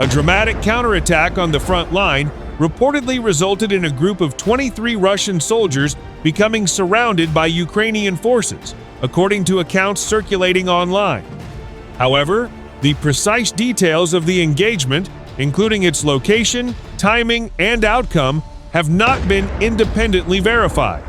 A dramatic counterattack on the front line reportedly resulted in a group of 23 Russian soldiers becoming surrounded by Ukrainian forces, according to accounts circulating online. However, the precise details of the engagement, including its location, timing, and outcome, have not been independently verified.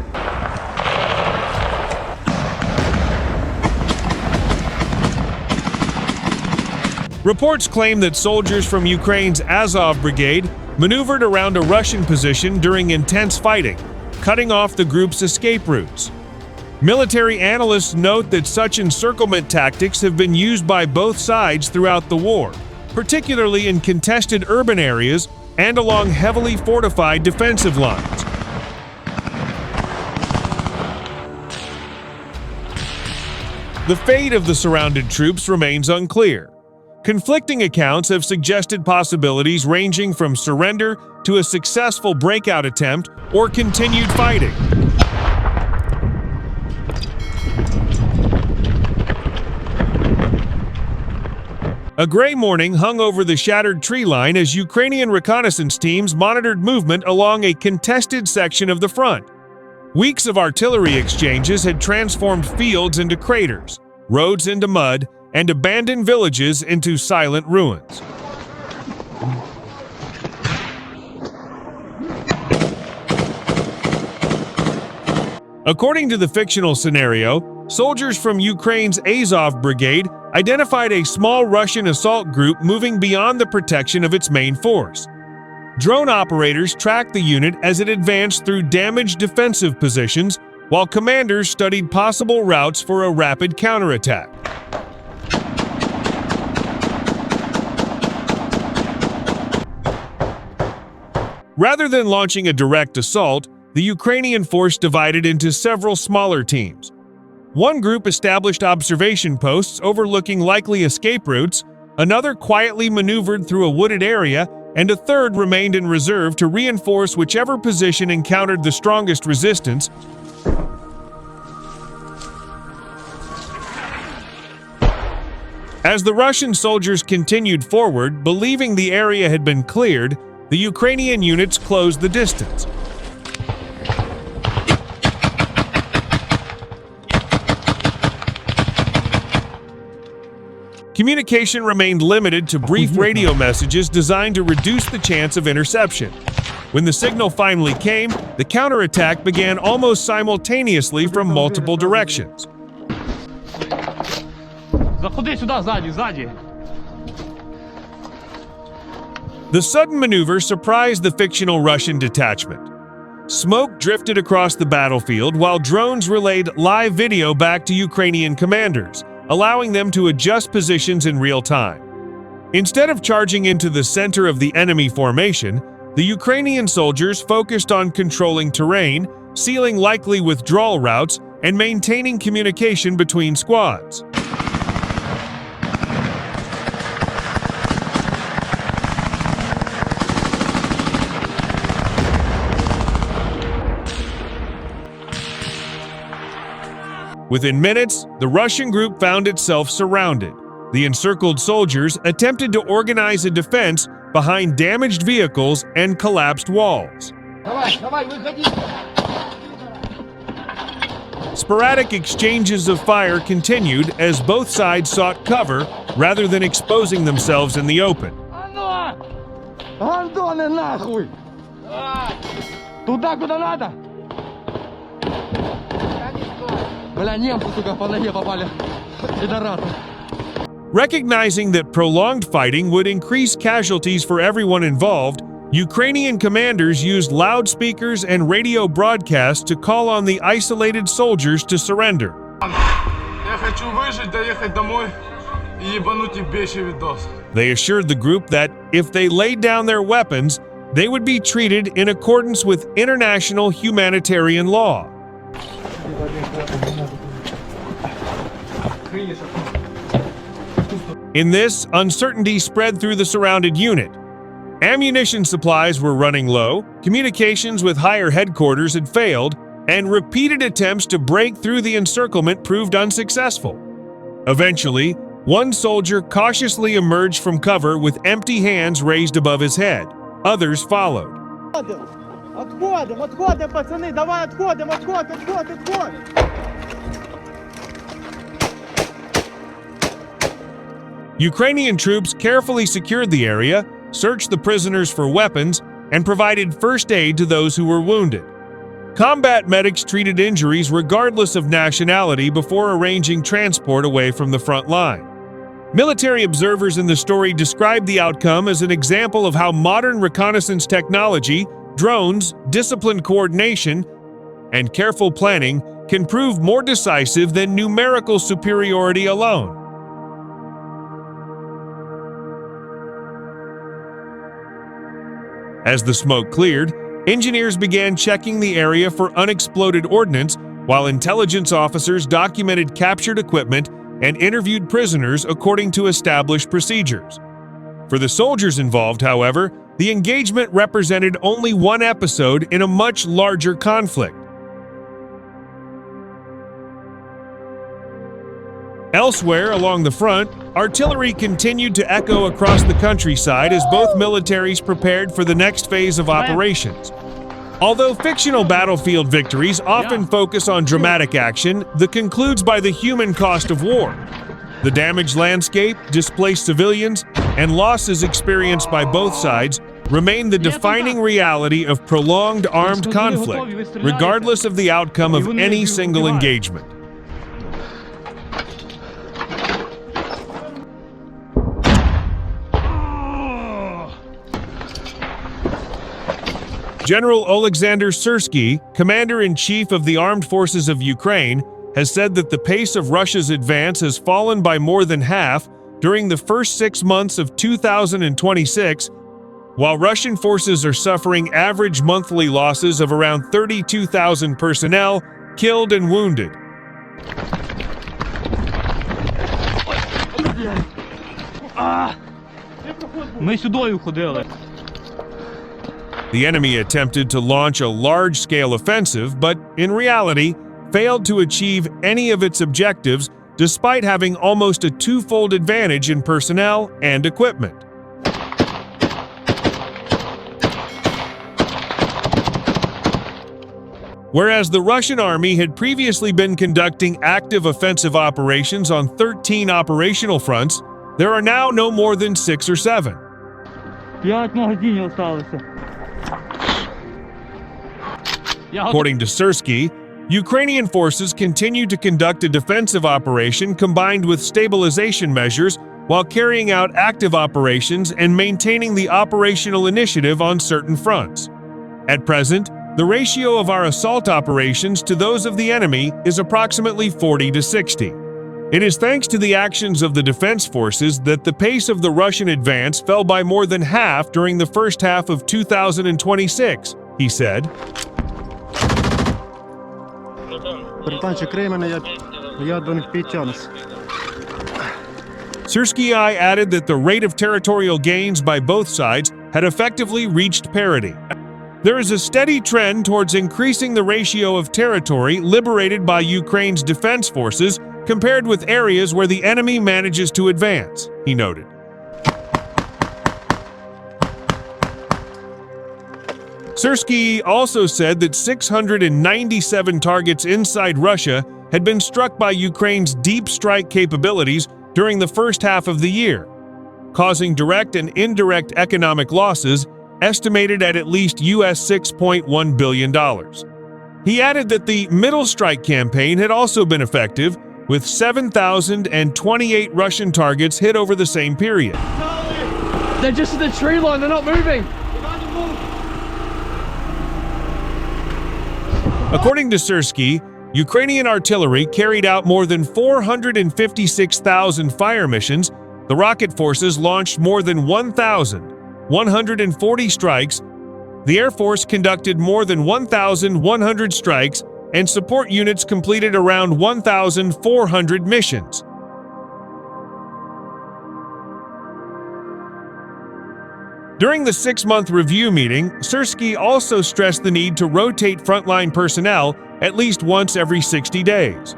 Reports claim that soldiers from Ukraine's Azov brigade maneuvered around a Russian position during intense fighting, cutting off the group's escape routes. Military analysts note that such encirclement tactics have been used by both sides throughout the war, particularly in contested urban areas and along heavily fortified defensive lines. The fate of the surrounded troops remains unclear. Conflicting accounts have suggested possibilities ranging from surrender to a successful breakout attempt or continued fighting. A gray morning hung over the shattered tree line as Ukrainian reconnaissance teams monitored movement along a contested section of the front. Weeks of artillery exchanges had transformed fields into craters, roads into mud, and abandoned villages into silent ruins. According to the fictional scenario, soldiers from Ukraine's Azov brigade identified a small Russian assault group moving beyond the protection of its main force. Drone operators tracked the unit as it advanced through damaged defensive positions, while commanders studied possible routes for a rapid counterattack. Rather than launching a direct assault, the Ukrainian force divided into several smaller teams. One group established observation posts overlooking likely escape routes, another quietly maneuvered through a wooded area, and a third remained in reserve to reinforce whichever position encountered the strongest resistance. As the Russian soldiers continued forward, believing the area had been cleared, the Ukrainian units closed the distance. Communication remained limited to brief radio messages designed to reduce the chance of interception. When the signal finally came, the counterattack began almost simultaneously from multiple directions. The sudden maneuver surprised the fictional Russian detachment. Smoke drifted across the battlefield while drones relayed live video back to Ukrainian commanders, allowing them to adjust positions in real time. Instead of charging into the center of the enemy formation, the Ukrainian soldiers focused on controlling terrain, sealing likely withdrawal routes, and maintaining communication between squads. Within minutes, the Russian group found itself surrounded. The encircled soldiers attempted to organize a defense behind damaged vehicles and collapsed walls. Sporadic exchanges of fire continued as both sides sought cover rather than exposing themselves in the open. Recognizing that prolonged fighting would increase casualties for everyone involved, Ukrainian commanders used loudspeakers and radio broadcasts to call on the isolated soldiers to surrender. They assured the group that if they laid down their weapons, they would be treated in accordance with international humanitarian law. In this, uncertainty spread through the surrounded unit. Ammunition supplies were running low, communications with higher headquarters had failed, and repeated attempts to break through the encirclement proved unsuccessful. Eventually, One soldier cautiously emerged from cover with empty hands raised above his head. Others followed. Отходим, пацаны, давай отходим. Ukrainian troops carefully secured the area, searched the prisoners for weapons, and provided first aid to those who were wounded. Combat medics treated injuries regardless of nationality before arranging transport away from the front line. Military observers in the story described the outcome as an example of how modern reconnaissance technology, drones, disciplined coordination, and careful planning can prove more decisive than numerical superiority alone. As the smoke cleared, engineers began checking the area for unexploded ordnance, while intelligence officers documented captured equipment and interviewed prisoners according to established procedures. For the soldiers involved, however, the engagement represented only one episode in a much larger conflict. Elsewhere along the front, artillery continued to echo across the countryside as both militaries prepared for the next phase of operations. Although fictional battlefield victories often focus on dramatic action, that concludes by the human cost of war. The damaged landscape, displaced civilians, and losses experienced by both sides remain the defining reality of prolonged armed conflict, regardless of the outcome of any single engagement. General Oleksandr Syrsky, Commander-in-Chief of the Armed Forces of Ukraine, has said that the pace of Russia's advance has fallen by more than half during the first 6 months of 2026, while Russian forces are suffering average monthly losses of around 32,000 personnel killed and wounded. Ми сюди ходили. The enemy attempted to launch a large-scale offensive, but in reality, failed to achieve any of its objectives despite having almost a twofold advantage in personnel and equipment. Whereas the Russian army had previously been conducting active offensive operations on 13 operational fronts, there are now no more than 6 or 7. 5 магазинів осталося. According to Syrsky, Ukrainian forces continue to conduct a defensive operation combined with stabilization measures while carrying out active operations and maintaining the operational initiative on certain fronts. At present, the ratio of our assault operations to those of the enemy is approximately 40 to 60. It is thanks to the actions of the defense forces that the pace of the Russian advance fell by more than half during the first half of 2026, he said. Syrsky added that the rate of territorial gains by both sides had effectively reached parity. There is a steady trend towards increasing the ratio of territory liberated by Ukraine's defense forces compared with areas where the enemy manages to advance, he noted. Syrsky also said that 697 targets inside Russia had been struck by Ukraine's deep strike capabilities during the first half of the year, causing direct and indirect economic losses estimated at least US $6.1 billion. He added that the middle strike campaign had also been effective, with 7,028 Russian targets hit over the same period. They're just in the tree line, they're not moving. According to Syrsky, Ukrainian artillery carried out more than 456,000 fire missions, the rocket forces launched more than 1,140 strikes, the Air Force conducted more than 1,100 strikes, and support units completed around 1,400 missions. During the 6-month review meeting, Syrsky also stressed the need to rotate frontline personnel at least once every 60 days.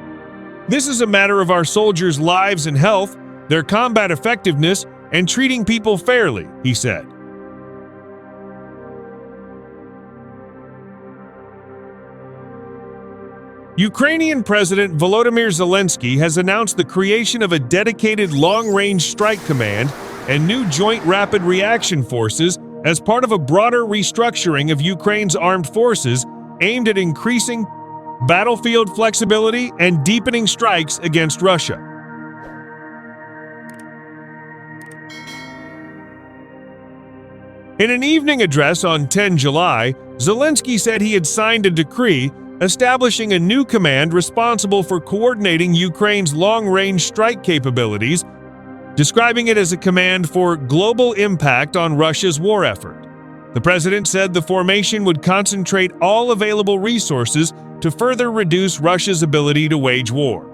This is a matter of our soldiers' lives and health, their combat effectiveness, and treating people fairly, he said. Ukrainian President Volodymyr Zelensky has announced the creation of a dedicated long-range strike command and new joint rapid reaction forces as part of a broader restructuring of Ukraine's armed forces aimed at increasing battlefield flexibility and deepening strikes against Russia. In an evening address on 10 July, Zelensky said he had signed a decree establishing a new command responsible for coordinating Ukraine's long-range strike capabilities, describing it as a command for global impact on Russia's war effort. The president said the formation would concentrate all available resources to further reduce Russia's ability to wage war.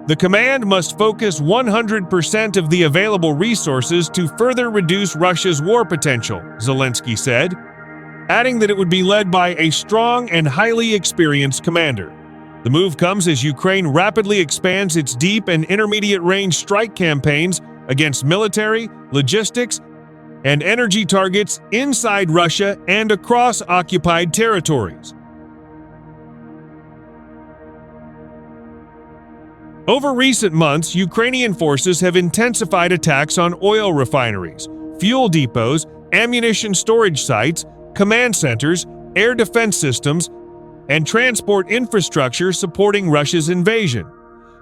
The command must focus 100% of the available resources to further reduce Russia's war potential, Zelensky said, adding that it would be led by a strong and highly experienced commander. The move comes as Ukraine rapidly expands its deep and intermediate-range strike campaigns against military, logistics, and energy targets inside Russia and across occupied territories. Over recent months, Ukrainian forces have intensified attacks on oil refineries, fuel depots, ammunition storage sites, command centers, air defense systems, and transport infrastructure supporting Russia's invasion.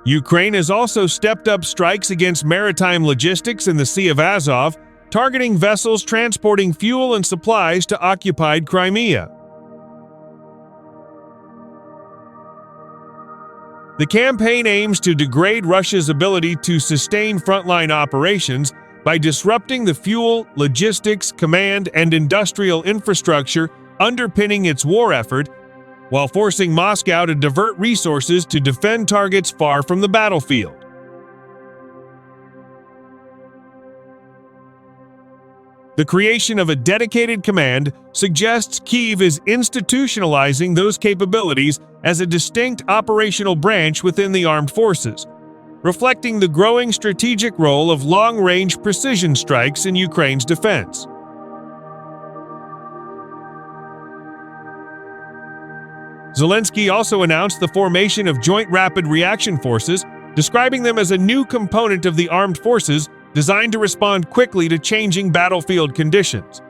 Ukraine has also stepped up strikes against maritime logistics in the Sea of Azov, targeting vessels transporting fuel and supplies to occupied Crimea. The campaign aims to degrade Russia's ability to sustain frontline operations by disrupting the fuel, logistics, command, and industrial infrastructure underpinning its war effort, while forcing Moscow to divert resources to defend targets far from the battlefield. The creation of a dedicated command suggests Kyiv is institutionalizing those capabilities as a distinct operational branch within the armed forces, reflecting the growing strategic role of long-range precision strikes in Ukraine's defense. Zelensky also announced the formation of Joint Rapid Reaction Forces, describing them as a new component of the armed forces designed to respond quickly to changing battlefield conditions.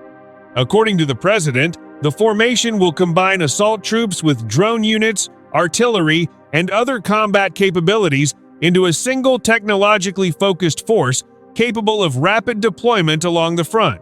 According to the president, the formation will combine assault troops with drone units, artillery, and other combat capabilities into a single technologically focused force capable of rapid deployment along the front.